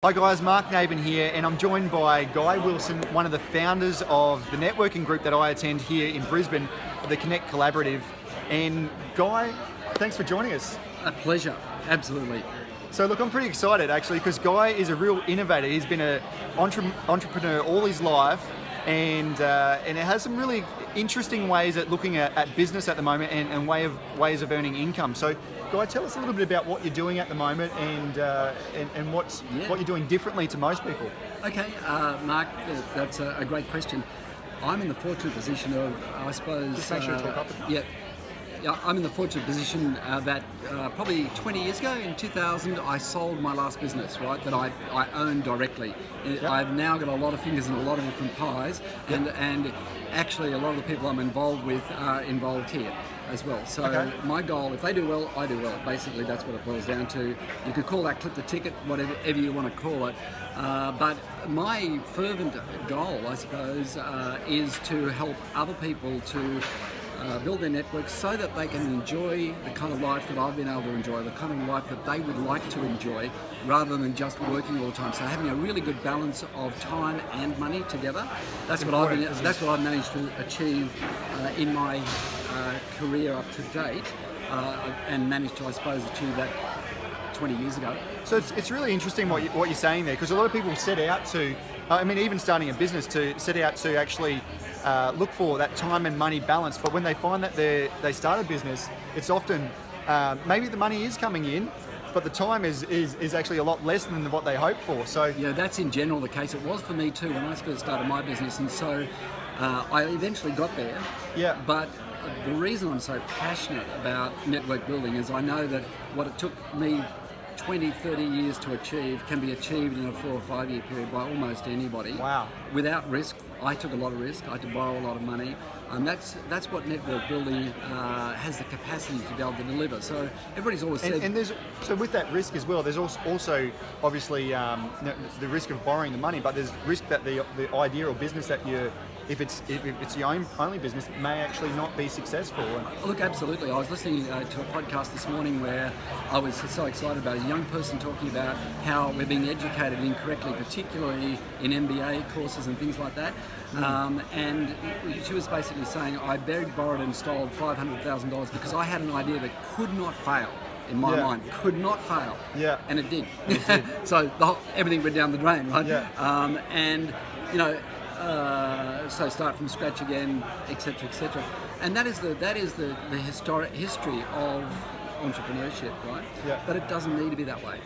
Hi guys, Mark Naven here, and I'm joined by Guy Wilson, one of the founders of the networking group that I attend here in Brisbane, the Connect Collaborative. And Guy, thanks for joining us. A pleasure, absolutely. So look, I'm pretty excited actually because Guy is a real innovator. He's been an entrepreneur all his life, and it has some really interesting ways at looking at business at the moment and ways of earning income. So Guy, tell us a little bit about what you're doing at the moment and what you're doing differently to most people. Okay, Mark, that's a great question. I'm in the fortunate position of, I suppose... Just make sure you talk up. Yeah, I'm in the fortunate position that probably 20 years ago, in 2000, I sold my last business, right, that I owned directly. Yep. I've now got a lot of fingers in a lot of different pies, and actually a lot of the people I'm involved with are involved here as well. So My goal, if they do well, I do well. Basically, that's what it boils down to. You could call that clip the ticket, whatever you want to call it. But my fervent goal, I suppose, is to help other people to build their networks so that they can enjoy the kind of life that I've been able to enjoy, the kind of life that they would like to enjoy, rather than just working all the time. So having a really good balance of time and money together, that's what I've managed to achieve in my career up to date, and managed to, I suppose, achieve that 20 years ago. So it's really interesting what you're saying there, because a lot of people set out to, even starting a business, to set out to actually look for that time and money balance. But when they find that they start a business, it's often maybe the money is coming in, but the time is actually a lot less than what they hoped for. So yeah, that's in general the case. It was for me too when I first started my business, and so I eventually got there. Yeah. But the reason I'm so passionate about network building is I know that what it took me 20, 30 years to achieve can be achieved in a 4 or 5 year period by almost anybody. Wow. Without risk. I took a lot of risk. I had to borrow a lot of money. And that's what network building has the capacity to be able to deliver. So everybody's always said... And so with that risk as well, there's also obviously the risk of borrowing the money, but there's risk that the idea or business that if it's your only business, it may actually not be successful. Look, absolutely. I was listening to a podcast this morning where I was so excited about a young person talking about how we're being educated incorrectly, particularly in MBA courses and things like that. And she was basically saying, I borrowed and stole $500,000 because I had an idea that could not fail. In my mind, could not fail. Yeah. And it did. So everything went down the drain, right? Yeah. And, so start from scratch again, etc., etc. And that is the historic history of entrepreneurship, right? Yeah. But it doesn't need to be that way.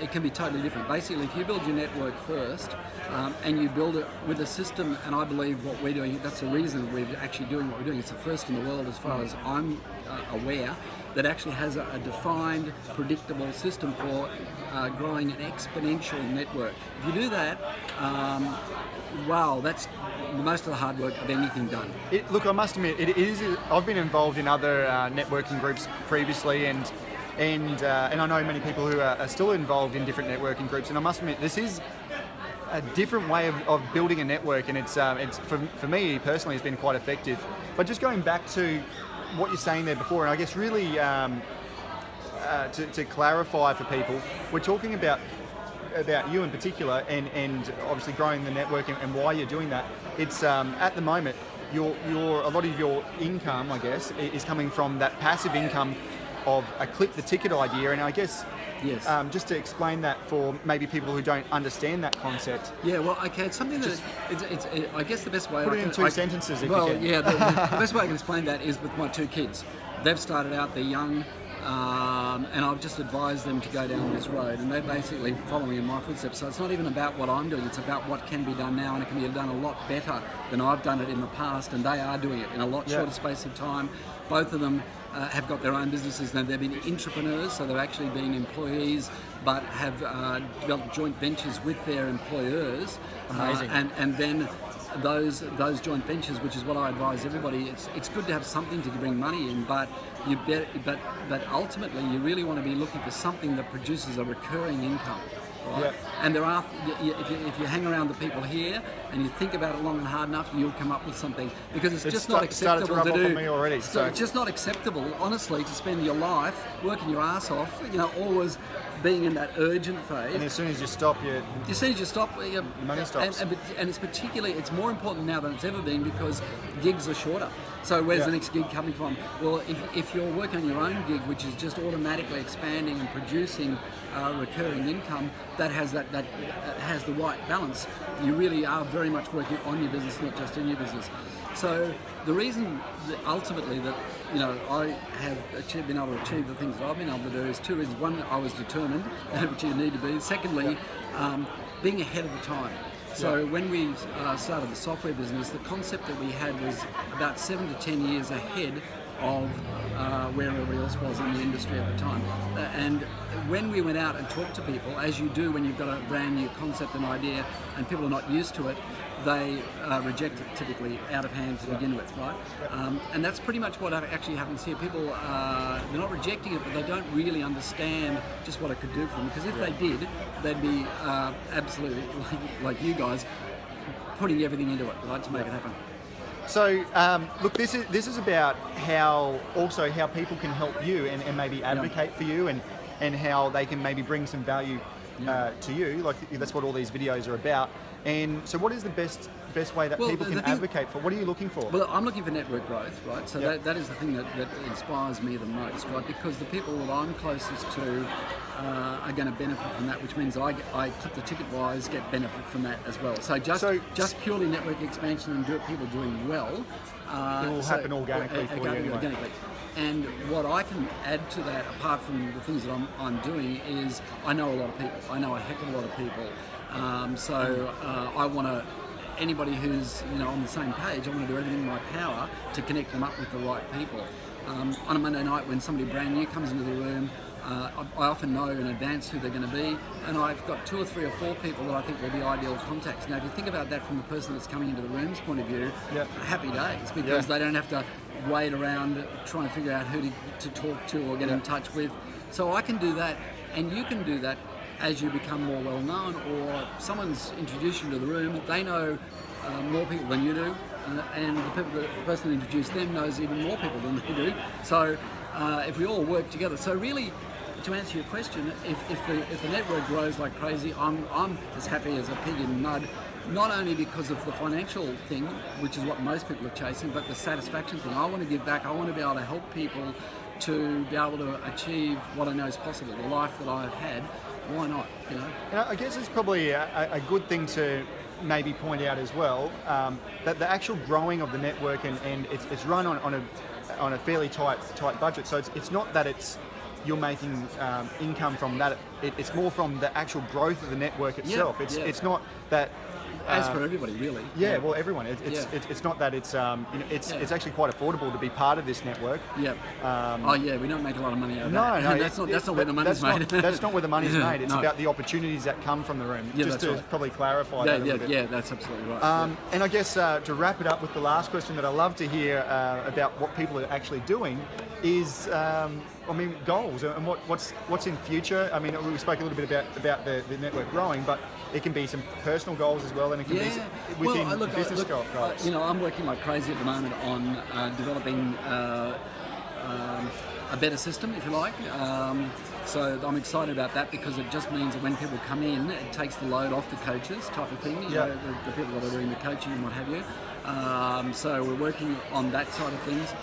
It can be totally different. Basically, if you build your network first, and you build it with a system, and I believe what we're doing, that's the reason we're actually doing what we're doing. It's the first in the world, as far as I'm aware, that actually has a defined, predictable system for growing an exponential network. If you do that, that's most of the hard work of anything done. Look, I must admit, it is. I've been involved in other networking groups previously, and I know many people who are still involved in different networking groups. And I must admit, this is a different way of building a network, and it's for me personally, it's been quite effective. But just going back to what you're saying there before, and I guess really to clarify for people, we're talking about you in particular, and obviously growing the network and why you're doing that. It's at the moment, a lot of your income, I guess, is coming from that passive income of a click the ticket idea, and I guess yes. Just to explain that for maybe people who don't understand that concept. Yeah, well, okay, it's something that I guess the best way... Put it in two sentences if you can. Yeah, the best way I can explain that is with my two kids. They've started out, they're young, and I've just advised them to go down this road, and they're basically following in my footsteps. So it's not even about what I'm doing, it's about what can be done now, and it can be done a lot better than I've done it in the past, and they are doing it in a lot shorter space of time. Both of them have got their own businesses now. They've been entrepreneurs, so they've actually been employees, but have developed joint ventures with their employers. Amazing. And then those joint ventures, which is what I advise everybody, it's good to have something to bring money in, but ultimately you really want to be looking for something that produces a recurring income. right? Yeah. And there are, if you hang around the people here and you think about it long and hard enough, you'll come up with something, because it's just not started acceptable to rub to off do. on me already. So It's just not acceptable, honestly, to spend your life working your ass off, always being in that urgent phase. and as soon as you stop, As soon as you stop, money stops. And it's more important now than it's ever been, because gigs are shorter. So where's the next gig coming from? Well, if you're working on your own gig, which is just automatically expanding and producing recurring income, that has has the right balance. You really are very much working on your business, not just in your business. So the reason that ultimately that I have been able to achieve the things that I've been able to do is two reasons. One, I was determined, which you need to be. Secondly, being ahead of the time. So when we started the software business, the concept that we had was about 7 to 10 years ahead of where everybody else was in the industry at the time. And when we went out and talked to people, as you do when you've got a brand new concept and idea and people are not used to it, they reject it typically out of hand to begin with, right? And that's pretty much what actually happens here. People, they're not rejecting it, but they don't really understand just what it could do for them. Because if they did, they'd be absolutely, like you guys, putting everything into it, right, to make it happen. So, look, this is about how people can help you and maybe advocate for you, and how they can maybe bring some value to you. Like, that's what all these videos are about. And so, what is the best way that people can advocate for? What are you looking for? Well, I'm looking for network growth, right? So that is the thing that inspires me the most, right? Because the people that I'm closest to are going to benefit from that, which means I keep the ticket-wise, get benefit from that as well. So just purely network expansion and people doing well, it will happen organically for you anyway. Organically. And what I can add to that, apart from the things that I'm doing, is I know a lot of people. I know a heck of a lot of people. I want to, anybody who's on the same page, I want to do everything in my power to connect them up with the right people. On a Monday night when somebody brand new comes into the room, I often know in advance who they're going to be, and I've got 2 or 3 or 4 people that I think will be ideal contacts. Now, if you think about that from the person that's coming into the room's point of view, happy days, because they don't have to wait around trying to figure out who to talk to or get in touch with. So I can do that, and you can do that as you become more well known, or someone's introduced you to the room, they know more people than you do, and the person who introduced them knows even more people than they do. So if we all work together, so really, to answer your question, if the network grows like crazy, I'm as happy as a pig in mud. Not only because of the financial thing, which is what most people are chasing, but the satisfaction thing. I want to give back. I want to be able to help people to be able to achieve what I know is possible, the life that I've had. Why not? I guess it's probably a good thing to maybe point out as well, that the actual growing of the network and it's run on a fairly tight budget. So it's not that you're making income from that. It's more from the actual growth of the network itself. It's not that. As for everybody, really. Well, everyone. It's not that it's it's actually quite affordable to be part of this network. Yeah. We don't make a lot of money out of that. No, that's not where the money's made. That's not where the money's made. It's about the opportunities that come from the room. Just to probably clarify that a little bit. Yeah, that's absolutely right. And I guess to wrap it up with the last question that I love to hear about what people are actually doing is, goals and what's in future. I mean, we spoke a little bit about the network growing, but it can be some personal goals as well, and it can be within business goals. I'm working like crazy at the moment on developing a better system, if you like. So I'm excited about that, because it just means that when people come in, it takes the load off the coaches, type of thing. The people that are doing the coaching and what have you. So we're working on that side of things.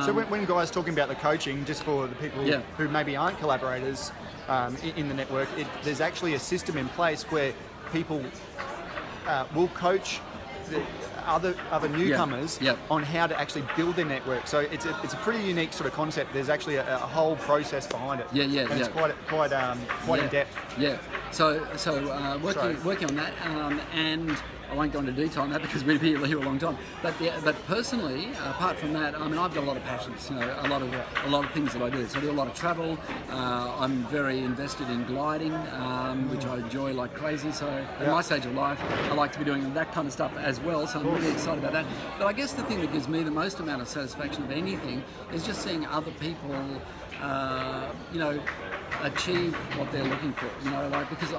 So when guys talking about the coaching, just for the people who maybe aren't collaborators in the network, there's actually a system in place where people will coach the other newcomers on how to actually build their network. So it's a pretty unique sort of concept. There's actually a whole process behind it. And it's quite in depth. Yeah. So working on that, and I won't go into detail on that because we'd be here a long time. But personally, apart from that, I've got a lot of passions. A lot of things that I do. So I do a lot of travel. I'm very invested in gliding, which I enjoy like crazy. So at my stage of life, I like to be doing that kind of stuff as well. So I'm really excited about that. But I guess the thing that gives me the most amount of satisfaction of anything is just seeing other people, achieve what they're looking for. You know, like because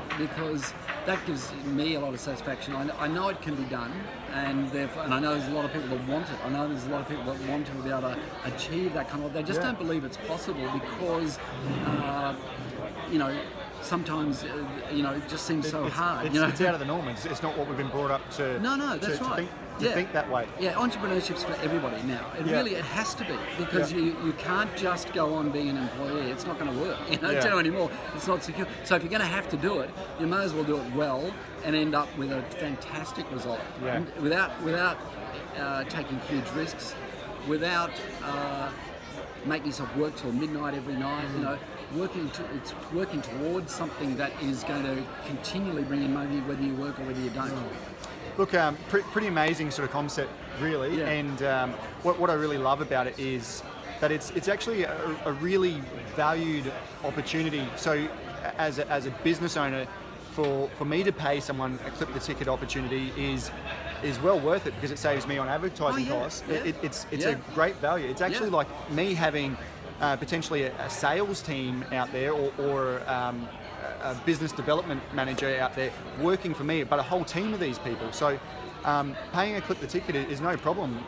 that gives me a lot of satisfaction. I know it can be done, and I know there's a lot of people that want it. I know there's a lot of people that want to be able to achieve that kind of. They just don't believe it's possible because, you know, sometimes you know it just seems so hard. It's, you know? it's out of the norm. It's not what we've been brought up to. No, that's to right. think that way. Yeah, entrepreneurship's for everybody now. It has to be, because you can't just go on being an employee. It's not going to work. You know anymore. It's not secure. So if you're going to have to do it, you may as well do it well and end up with a fantastic result. Yeah. And without taking huge risks, without making yourself work till midnight every night. You know, it's working towards something that is going to continually bring in money whether you work or whether you don't. Look, pretty amazing sort of concept, really. Yeah. And what I really love about it is that it's actually a really valued opportunity. So, as a business owner, for me to pay someone a clip the ticket opportunity is well worth it, because it saves me on advertising costs. Yeah. It's a great value. It's actually like me having potentially a sales team out there, or a business development manager out there working for me, but a whole team of these people. So paying a clip the ticket is no problem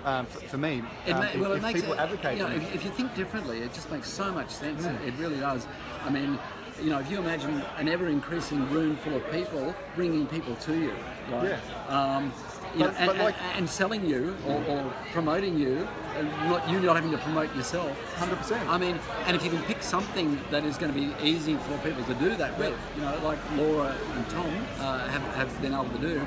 for me. If makes people advocate you know, for me. if you think differently, it just makes so much sense. It really does. I mean, you know, if you imagine an ever-increasing room full of people bringing people to you, right? Yeah. And selling you or promoting you, and not having to promote yourself. 100%. I mean, and if you can pick something that is going to be easy for people to do that with, you know, like Laura and Tom have been able to do,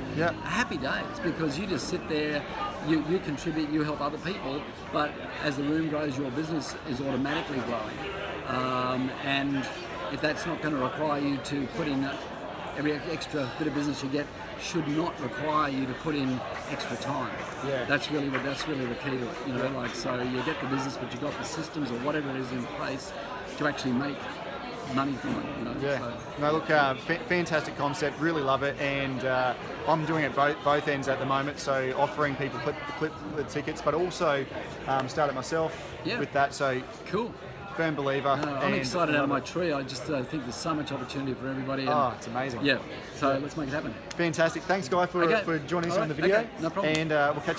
happy days, because you just sit there, you contribute, you help other people, but as the room grows, your business is automatically growing. And if that's not going to require you to put in every extra bit of business you get, should not require you to put in extra time. Yeah. That's really the key to it. You know, like, so you get the business, but you got the systems or whatever it is in place to actually make money from it. You know. Yeah. So, no, look, fantastic concept. Really love it, and I'm doing it both ends at the moment. So offering people clip the tickets, but also started myself with that. So cool. Firm believer. I'm excited out of my tree. I just think there's so much opportunity for everybody. And, it's amazing. Yeah. So let's make it happen. Fantastic. Thanks, Guy, for joining us on the video. Okay, no problem. And we'll catch